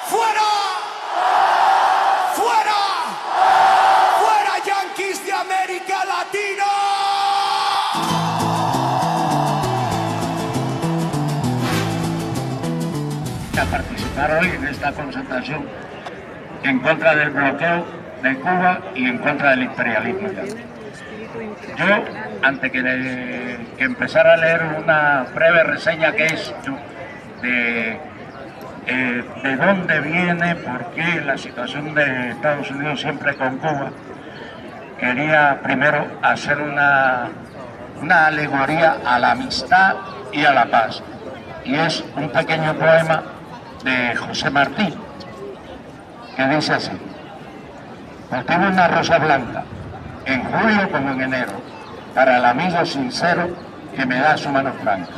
¡Fuera! ¡Fuera! ¡Fuera, Yankees de América Latina! A participar hoy en esta concentración en contra del bloqueo de Cuba y en contra del imperialismo. Yo, antes que empezara a leer una breve reseña que he hecho de dónde viene, por qué la situación de Estados Unidos siempre con Cuba, quería primero hacer una alegoría a la amistad y a la paz. Y es un pequeño poema de José Martí, que dice así: cultivo una rosa blanca, en julio como en enero, para el amigo sincero que me da su mano franca,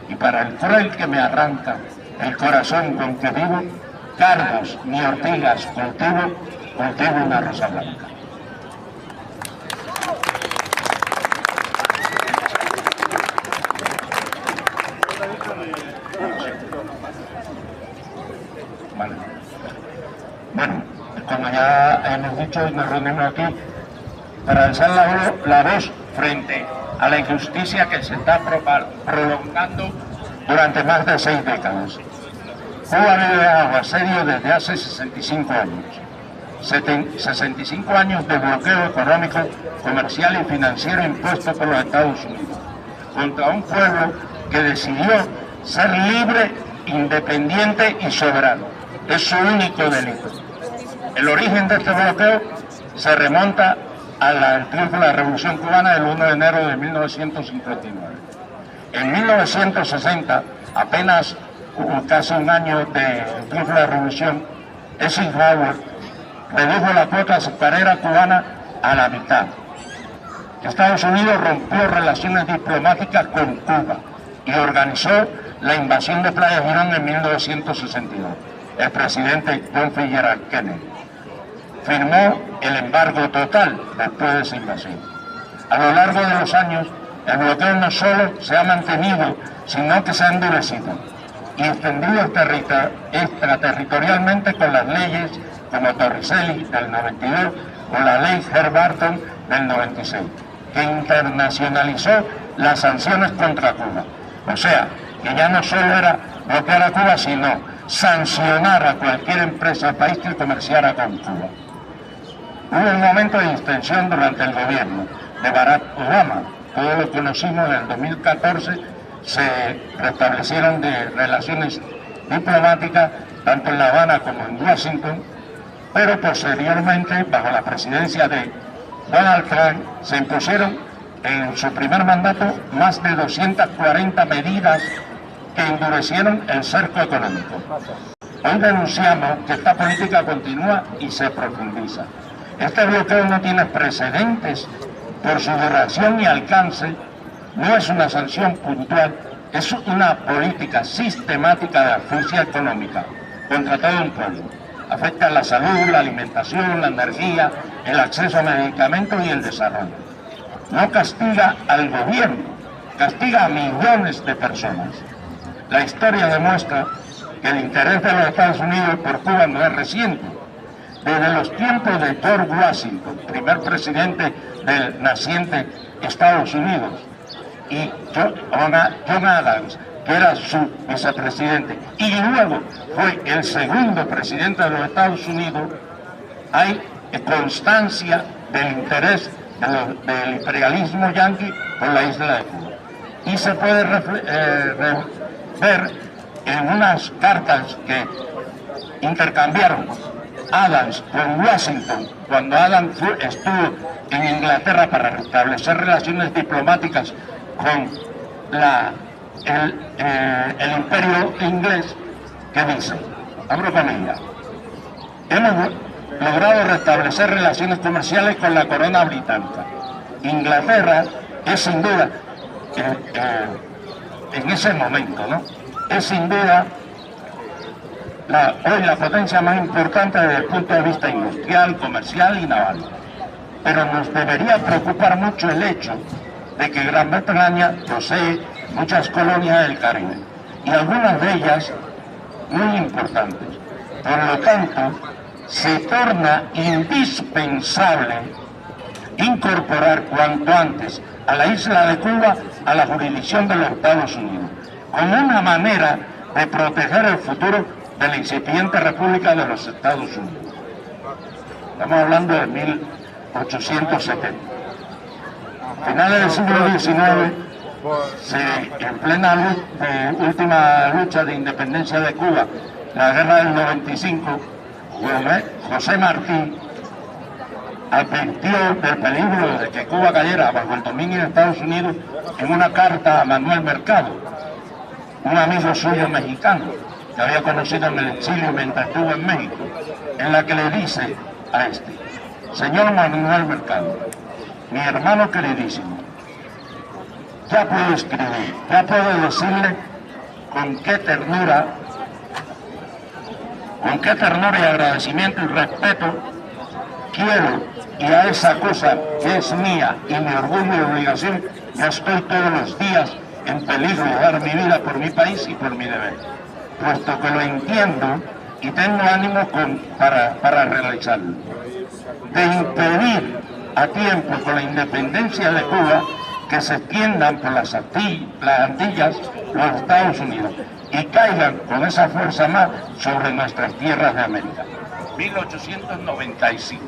y para el cruel que me arranca el corazón con que vivo, cardos ni ortigas cultivo una rosa blanca. Vale. Bueno, como ya hemos dicho y nos reunimos aquí para alzar la voz frente a la injusticia que se está prolongando durante más de 6 décadas. Cuba vive bajo asedio desde hace 65 años. 65 años de bloqueo económico, comercial y financiero impuesto por los Estados Unidos contra un pueblo que decidió ser libre, independiente y soberano. Es su único delito. El origen de este bloqueo se remonta al triunfo de la Revolución Cubana del 1 de enero de 1959. En 1960, apenas casi un año del triunfo de la Revolución, Eisenhower redujo la cuota azucarera cubana a la mitad. Estados Unidos rompió relaciones diplomáticas con Cuba y organizó la invasión de Playa Girón en 1962. El presidente John F. Kennedy firmó el embargo total después de esa invasión. A lo largo de los años, el bloqueo no solo se ha mantenido, sino que se ha endurecido y extendido extraterritorialmente con las leyes como Torricelli del 92 o la ley Herr-Barton del 96, que internacionalizó las sanciones contra Cuba. O sea, que ya no solo era bloquear a Cuba, sino sancionar a cualquier empresa o país que comerciara con Cuba. Hubo un momento de distensión durante el gobierno de Barack Obama. Todos lo conocimos. En el 2014 se restablecieron relaciones diplomáticas tanto en La Habana como en Washington, pero posteriormente, bajo la presidencia de Donald Trump, se impusieron en su primer mandato más de 240 medidas que endurecieron el cerco económico. Hoy denunciamos que esta política continúa y se profundiza. Este bloqueo no tiene precedentes por su duración y alcance, no es una sanción puntual, es una política sistemática de asfixia económica contra todo un pueblo. Afecta la salud, la alimentación, la energía, el acceso a medicamentos y el desarrollo. No castiga al gobierno, castiga a millones de personas. La historia demuestra que el interés de los Estados Unidos por Cuba no es reciente. Desde los tiempos de George Washington, primer presidente del naciente Estados Unidos, y John Adams, que era su vicepresidente, y luego fue el segundo presidente de los Estados Unidos, hay constancia del interés del imperialismo yanqui por la isla de Cuba. Y se puede ver en unas cartas que intercambiaron Adams con Washington, cuando Adams estuvo en Inglaterra para restablecer relaciones diplomáticas con el imperio inglés, que dice, abro comillas: hemos logrado restablecer relaciones comerciales con la corona británica. Inglaterra es sin duda, en ese momento, ¿no?, es sin duda hoy la potencia más importante desde el punto de vista industrial, comercial y naval. Pero nos debería preocupar mucho el hecho de que Gran Bretaña posee muchas colonias del Caribe, y algunas de ellas muy importantes, Por lo tanto, se torna indispensable incorporar cuanto antes a la isla de Cuba a la jurisdicción de los Estados Unidos, como una manera de proteger el futuro de la incipiente República de los Estados Unidos. Estamos hablando de 1870. Finales del siglo XIX, en plena última lucha de independencia de Cuba, la guerra del 95, José Martí advirtió del peligro de que Cuba cayera bajo el dominio de Estados Unidos en una carta a Manuel Mercado, un amigo suyo mexicano que había conocido en el exilio mientras estuvo en México, en la que le dice a este: señor Manuel Mercado, mi hermano queridísimo, ya puedo escribir, ya puedo decirle con qué ternura y agradecimiento y respeto quiero, y a esa cosa que es mía y mi orgullo y obligación, yo estoy todos los días en peligro de dar mi vida por mi país y por mi deber, puesto que lo entiendo y tengo ánimo para realizarlo. De impedir a tiempo con la independencia de Cuba que se extiendan por las Antillas los Estados Unidos y caigan con esa fuerza más sobre nuestras tierras de América. 1895.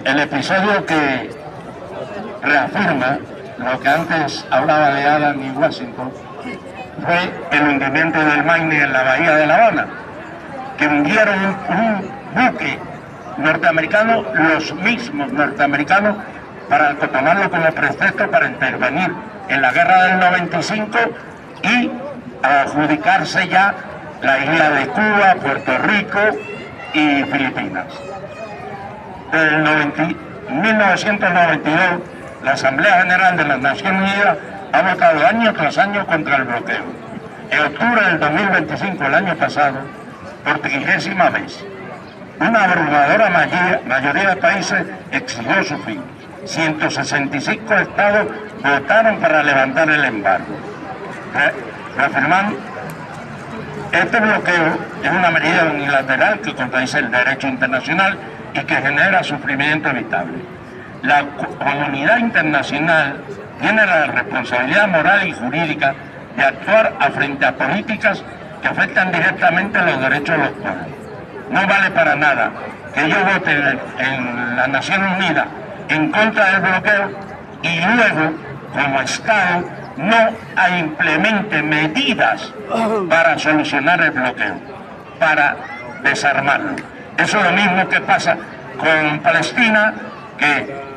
El episodio que reafirma lo que antes hablaba de Adams y Washington fue el hundimiento del Maine en la bahía de La Habana, que hundieron un buque norteamericano, los mismos norteamericanos, para tomarlo como pretexto para intervenir en la guerra del 95 y adjudicarse ya la isla de Cuba, Puerto Rico y Filipinas. En 1992, la Asamblea General de las Naciones Unidas ha votado año tras año contra el bloqueo. En octubre del 2025, el año pasado, por 30ª vez, una abrumadora mayoría de países exigió su fin. 165 estados votaron para levantar el embargo, reafirmando este bloqueo es una medida unilateral que contradice el derecho internacional y que genera sufrimiento evitable. La comunidad internacional tiene la responsabilidad moral y jurídica de actuar frente a políticas que afectan directamente los derechos de los pueblos. No vale para nada que ellos voten en las Naciones Unidas en contra del bloqueo y luego, como Estado, no implemente medidas para solucionar el bloqueo, para desarmarlo. Eso es lo mismo que pasa con Palestina, que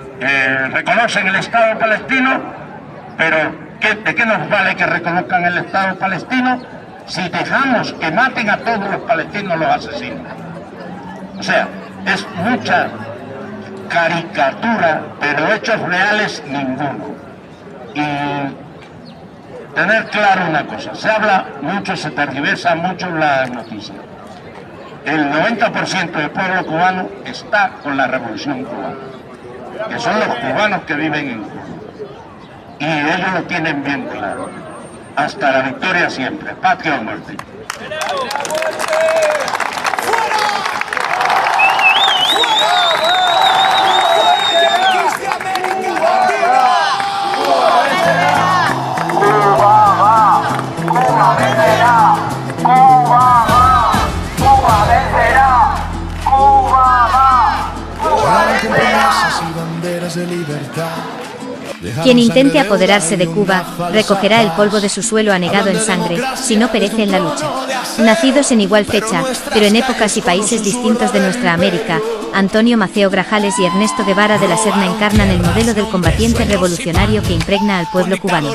reconocen el Estado palestino, pero ¿de qué nos vale que reconozcan el Estado palestino si dejamos que maten a todos los palestinos los asesinos? O sea, es mucha caricatura, pero hechos reales ninguno. Y tener claro una cosa, se habla mucho, se tergiversa mucho las noticias. El 90% del pueblo cubano está con la revolución cubana, que son los cubanos que viven en Cuba. Y ellos lo tienen bien claro. Hasta la victoria siempre, patria o muerte. Quien intente apoderarse de Cuba, recogerá el polvo de su suelo anegado en sangre, si no perece en la lucha. Nacidos en igual fecha, pero en épocas y países distintos de nuestra América, Antonio Maceo Grajales y Ernesto Guevara de la Serna encarnan el modelo del combatiente revolucionario que impregna al pueblo cubano.